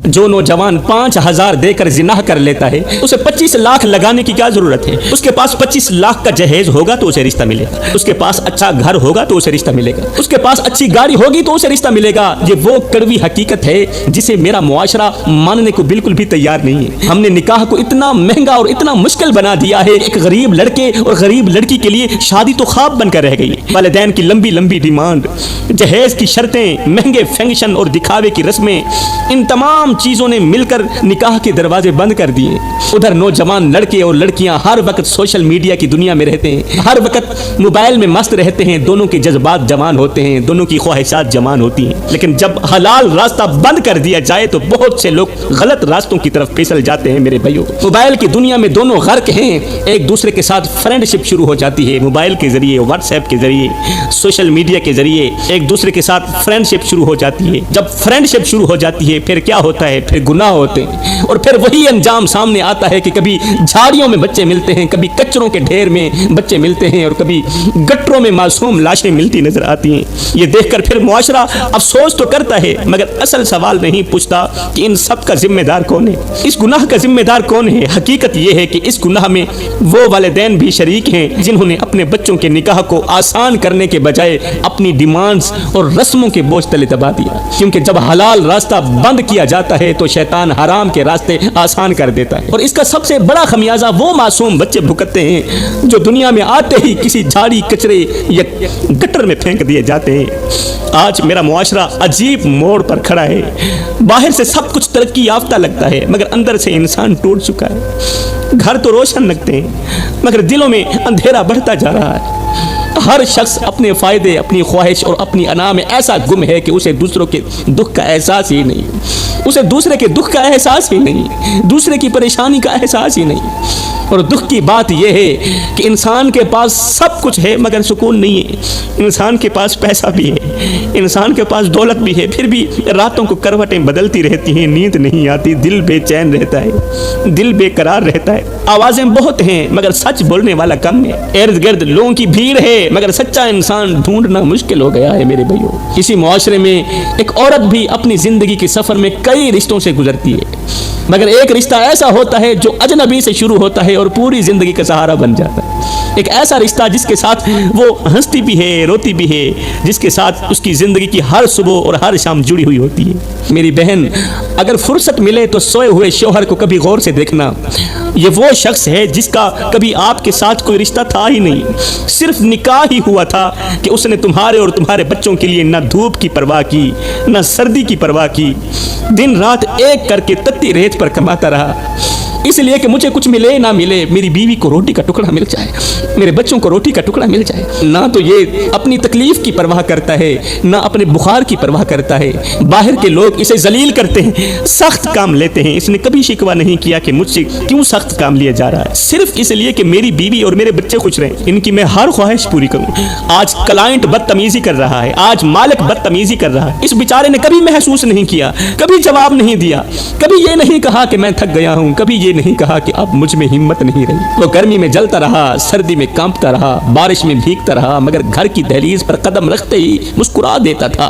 जो नौजवान 5,000 देकर जिनाह कर लेता है उसे 25 लाख लगाने की क्या जरूरत है? उसके पास 25 लाख का जहेज होगा तो उसे रिश्ता मिलेगा, उसके पास अच्छा घर होगा तो उसे रिश्ता मिलेगा, उसके पास अच्छी गाड़ी होगी तो उसे रिश्ता मिलेगा। ये वो कड़वी हकीकत है जिसे मेरा मुआशरा मानने को बिल्कुल भी तैयार नहीं है। हमने निकाह को इतना महंगा और इतना मुश्किल बना दिया है, एक गरीब लड़के और गरीब लड़की के लिए शादी तो ख्वाब बनकर रह गई। वालिदैन की लंबी लंबी डिमांड, जहेज की शर्तें, महंगे फंक्शन और दिखावे की रस्में, इन तमाम चीजों ने मिलकर निकाह के दरवाजे बंद कर दिए। उधर नौजवान लड़के और लड़कियां हर वक्त सोशल मीडिया की दुनिया में रहते हैं, हर वक्त मोबाइल में मस्त रहते हैं। दोनों के जज्बात जवान होते हैं, दोनों की ख्वाहिशात जवान होती हैं, लेकिन जब हलाल रास्ता बंद कर दिया जाए तो बहुत से लोग गलत रास्तों की तरफ फिसल जाते हैं। मेरे भाइयों, मोबाइल की दुनिया में दोनों गर्क हैं। एक दूसरे के साथ फ्रेंडशिप शुरू हो जाती है, मोबाइल के जरिए, व्हाट्सएप के जरिए, सोशल मीडिया के जरिए एक दूसरे के साथ फ्रेंडशिप शुरू हो जाती है। जब फ्रेंडशिप शुरू हो जाती है फिर क्या होता है? फिर गुनाह होते हैं और फिर वही अंजाम सामने आता है कि कभी झाड़ियों में बच्चे मिलते हैं, कभी कचरों के ढेर में बच्चे मिलते हैं और कभी गटरों में मासूम लाशें मिलती नजर आती हैं। ये देखकर फिर मुआशरा अफसोस तो करता है मगर असल सवाल नहीं पूछता कि इन सब का जिम्मेदार कौन है, इस गुनाह का जिम्मेदार कौन है। हकीकत यह है कि इस गुनाह में वो वालिदैन भी शरीक हैं जिन्होंने अपने बच्चों के निकाह को आसान करने के बजाय अपनी डिमांड्स और रस्मों के बोझ तले दबा दिया। क्योंकि जब हलाल रास्ता बंद किया जाता है तो शैतान हराम के रास्ते आसान कर देता है और इसका सबसे बड़ा खमियाजा वो मासूम बच्चे भुगतते हैं जो दुनिया में आते ही किसी झाड़ी कचरे या गटर में फेंक दिए जाते हैं। आज मेरा मुआशरा अजीब मोड़ पर खड़ा है। बाहर से सब कुछ तरक्की याफ्ता लगता है मगर अंदर से इंसान टूट चुका है। घर तो रोशन लगते हैं मगर दिलों में अंधेरा बढ़ता जा रहा है। हर शख्स अपने फायदे, अपनी ख्वाहिश और अपनी अना में ऐसा गुम है कि उसे दूसरों के दुख का एहसास ही नहीं, उसे दूसरे के दुख का एहसास ही नहीं, दूसरे की परेशानी का एहसास ही नहीं। और दुख की बात यह है कि इंसान के पास सब कुछ है मगर सुकून नहीं है। इंसान के पास पैसा भी है, इंसान के पास दौलत भी है, फिर भी रातों को करवटें बदलती रहती हैं, नींद नहीं आती, दिल बेचैन रहता है, दिल बेकरार रहता है। आवाजें बहुत हैं मगर सच बोलने वाला कम है। इर्द गिर्द लोगों की भीड़ है मगर सच्चा इंसान ढूंढना मुश्किल हो गया है। मेरे भाइयों, इसी मुआशरे में एक औरत भी अपनी जिंदगी के सफर में कई रिश्तों से गुजरती है मगर एक रिश्ता ऐसा होता है जो अजनबी से शुरू होता है और पूरी जिंदगी का सहारा बन जाता है। एक ऐसा रिश्ता जिसके साथ वो हंसती भी है, रोती भी है, जिसके साथ उसकी जिंदगी की हर सुबह और हर शाम जुड़ी हुई होती है। मेरी बहन, अगर फुर्सत मिले तो सोए हुए शौहर को कभी गौर से देखना। ये वो शख्स है जिसका कभी आपके साथ कोई रिश्ता था ही नहीं, सिर्फ निकाह ही हुआ था कि उसने तुम्हारे और तुम्हारे बच्चों के लिए न धूप की परवाह की, न सर्दी की परवाह की, दिन रात एक करके तत्ती रेत पर कमाता रहा, इसलिए कि मुझे कुछ मिले ना मिले, मेरी बीवी को रोटी का टुकड़ा मिल जाए, मेरे बच्चों को रोटी का टुकड़ा मिल जाए। ना तो ये अपनी तकलीफ की परवाह करता है, ना अपने बुखार की परवाह करता है। बाहर के लोग इसे जलील करते हैं, सख्त काम लेते हैं। इसने कभी शिकवा नहीं किया कि मुझसे क्यों सख्त काम लिया जा रहा है, सिर्फ इसलिए कि मेरी बीवी और मेरे बच्चे खुश रहें, इनकी मैं हर ख्वाहिश पूरी करूं। आज क्लाइंट बदतमीजी कर रहा है, आज मालिक बदतमीजी कर रहा है, इस बेचारे ने कभी महसूस नहीं किया, कभी जवाब नहीं दिया, कभी ये नहीं कहा कि मैं थक गया हूं, कभी ये नहीं कहा कि अब मुझ में हिम्मत नहीं रही। वो गर्मी में जलता रहा, सर्दी में कांपता रहा, बारिश में भीगता रहा, मगर घर की दहलीज पर कदम रखते ही मुस्कुरा देता था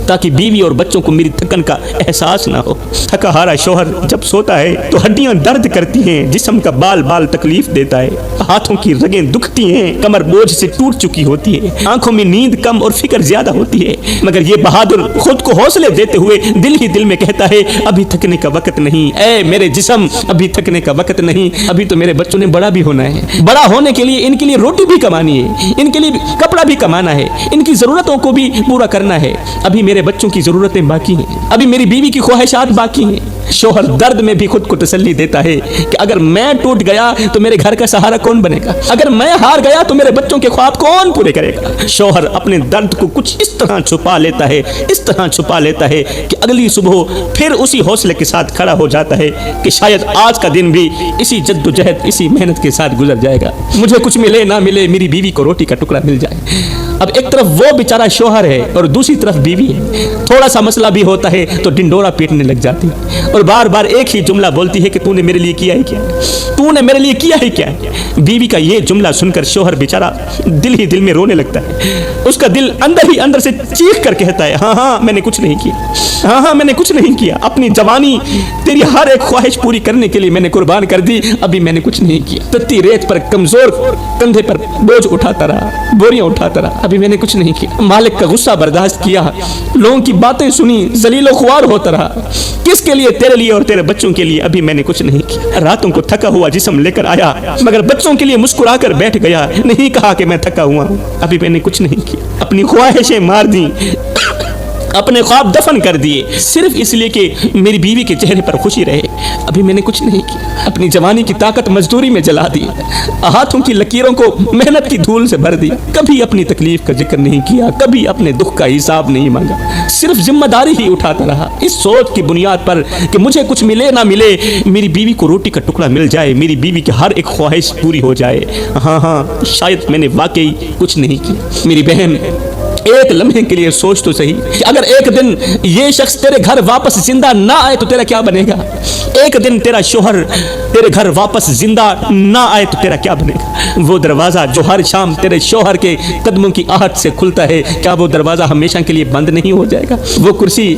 ताकि बीवी और बच्चों को मेरी थकन का एहसास ना हो। थका हारा शौहर जब सोता है तो हड्डियां दर्द करती हैं, जिस्म का बाल बाल तकलीफ देता है, हाथों की रगें दुखती हैं, कमर बोझ से टूट चुकी होती है, आंखों में नींद कम और फिक्र ज्यादा होती है। मगर ये बहादुर खुद को हौसले देते हुए दिल ही दिल में कहता है, अभी थकने का वक्त नहीं, ऐ मेरे जिस्म, अभी थकने का वक्त नहीं, अभी तो मेरे बच्चों ने बड़ा भी होना है। बड़ा होने के लिए इनके लिए रोटी भी कमानी है, इनके लिए कपड़ा भी कमाना है, इनकी जरूरतों को भी पूरा करना है। अभी मेरे बच्चों की जरूरतें बाकी हैं, अभी मेरी बीवी की ख्वाहिशात बाकी हैं। शौहर दर्द में भी खुद को तसल्ली देता है कि अगर मैं टूट गया तो मेरे घर का सहारा कौन बनेगा, अगर मैं हार गया तो मेरे बच्चों के ख्वाब कौन पूरे करेगा। शौहर अपने दर्द को कुछ इस तरह छुपा लेता है, इस तरह छुपा लेता है कि अगली सुबह फिर उसी हौसले के साथ खड़ा हो जाता है कि शायद आज का दिन भी इसी जद्दोजहद, इसी मेहनत के साथ गुजर जाएगा। मुझे कुछ मिले ना मिले, मेरी बीवी को रोटी का टुकड़ा मिल जाए। अब एक तरफ वो बेचारा शोहर है और दूसरी तरफ बीवी है। थोड़ा सा मसला भी होता है तो डिंडोरा पीटने लग जाती है और बार बार एक ही जुमला बोलती है कि तूने मेरे लिए किया है क्या, तूने मेरे लिए किया है क्या। बीवी का ये जुमला सुनकर शोहर बेचारा दिल ही दिल में रोने लगता है। उसका दिल अंदर ही अंदर से चीख कर कहता है, हाँ हाँ मैंने कुछ नहीं किया, हाँ हाँ मैंने कुछ नहीं किया, अपनी जवानी तेरी हर एक ख्वाहिश पूरी करने के लिए मैंने कुर्बान कर दी, अभी मैंने कुछ नहीं किया। तत्ती रेत पर कमजोर कंधे पर बोझ उठाता रहा, बोरियां उठाता रहा, अभी मैंने कुछ नहीं किया। मालिक का गुस्सा बर्दाश्त किया, लोगों की बातें सुनी, जलीलो ख्वार होता रहा, किसके लिए, तेरे लिए और तेरे बच्चों के लिए, अभी मैंने कुछ नहीं किया। रातों को थका हुआ जिस्म लेकर आया मगर बच्चों के लिए मुस्कुरा कर बैठ गया, नहीं कहा कि मैं थका हुआ हूं, अभी मैंने कुछ नहीं किया। अपनी ख्वाहिशें मार दी, अपने ख्वाब दफन कर दिए सिर्फ इसलिए कि मेरी बीवी के चेहरे पर खुशी रहे, अभी मैंने कुछ नहीं किया। अपनी जवानी की ताकत मजदूरी में जला दी, हाथों की लकीरों को मेहनत की धूल से भर दिया, कभी अपनी तकलीफ का जिक्र नहीं किया, कभी अपने दुख का हिसाब नहीं मांगा, सिर्फ जिम्मेदारी ही उठाता रहा इस सोच की बुनियाद पर कि मुझे कुछ मिले ना मिले, मेरी बीवी को रोटी का टुकड़ा मिल जाए, मेरी बीवी की हर एक ख्वाहिश पूरी हो जाए। हाँ हाँ शायद मैंने वाकई कुछ नहीं किया। मेरी बहन एक लम्हे के लिए सोच तो सही कि अगर एक दिन ये शख्स तेरे घर वापस जिंदा ना आए तो तेरा क्या बनेगा। एक दिन तेरा शोहर तेरे घर वापस जिंदा ना आए तो तेरा क्या बनेगा। वो दरवाजा जो हर शाम तेरे शोहर के कदमों की आहट से खुलता है, क्या वो दरवाजा हमेशा के लिए बंद नहीं हो जाएगा। वो कुर्सी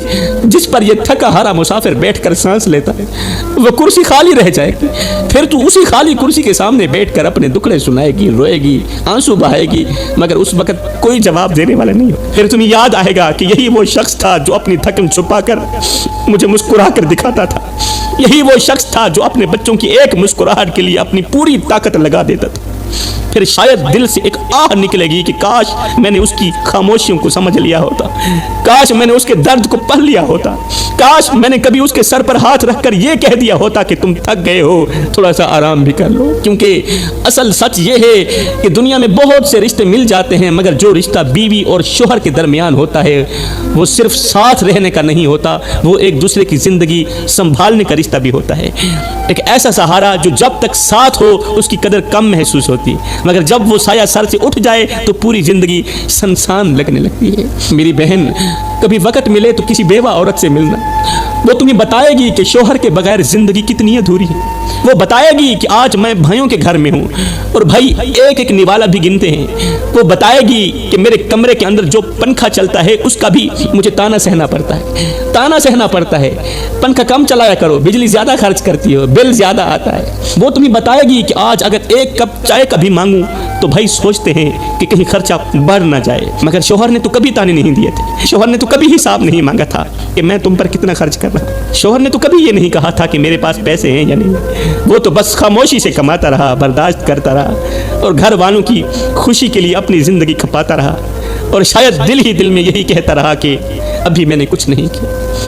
जिस पर ये थका हारा मुसाफिर बैठकर सांस लेता है, वो कुर्सी खाली रह जाएगी। फिर तू उसी खाली कुर्सी के सामने बैठकर अपने दुखड़े सुनाएगी, रोएगी, आंसू बहाएगी, मगर उस वक्त कोई जवाब देने वाला नहीं हो। फिर तुम्हें याद आएगा कि यही वो शख्स था जो अपनी थकन छुपाकर मुझे मुस्कुरा कर दिखाता था, यही वो शख्स था जो अपने बच्चों की एक मुस्कुराहट के लिए अपनी पूरी ताकत लगा देता था। फिर शायद दिल से एक आह निकलेगी कि काश मैंने उसकी खामोशियों को समझ लिया होता, काश मैंने उसके दर्द को पढ़ लिया होता, काश मैंने कभी उसके सर पर हाथ रखकर यह कह दिया होता कि तुम थक गए हो, थोड़ा सा आराम भी कर लो। क्योंकि असल सच ये है कि दुनिया में बहुत से रिश्ते मिल जाते हैं, मगर जो रिश्ता बीवी और शोहर के दरमियान होता है वो सिर्फ साथ रहने का नहीं होता, वो एक दूसरे की जिंदगी संभालने का रिश्ता भी होता है। एक ऐसा सहारा जो जब तक साथ हो उसकी कदर कम महसूस होती, मगर जब वो साया सर से उठ जाए तो पूरी जिंदगी सुनसान लगने लगती है। मेरी बहन, कभी वक्त मिले तो किसी बेवा औरत से मिलना, वो तुम्हें बताएगी कि शोहर के बगैर जिंदगी कितनी अधूरी है। वो बताएगी कि आज मैं भाइयों के घर में हूँ और भाई एक एक निवाला भी गिनते हैं। वो बताएगी कि मेरे कमरे के अंदर जो पंखा चलता है उसका भी मुझे ताना सहना पड़ता है, ताना सहना पड़ता है, पंखा कम चलाया करो, बिजली ज्यादा खर्च करती हो, बिल ज्यादा आता है। वो तुम्हें बताएगी कि आज अगर एक कप चाय का भी मांगूं तो भाई सोचते हैं कि कहीं खर्चा बढ़ ना जाए, मगर शोहर ने तो कभी ताने नहीं दिए थे, शोहर ने तो कभी हिसाब नहीं मांगा था कि मैं तुम पर कितना खर्च कर रहा हूं, शोहर ने तो कभी ये नहीं कहा था कि मेरे पास पैसे हैं या नहीं। वो तो बस खामोशी से कमाता रहा, बर्दाश्त करता रहा और घर वालों की खुशी के लिए अपनी जिंदगी खपाता रहा और शायद दिल ही दिल में यही कहता रहा कि अभी मैंने कुछ नहीं किया।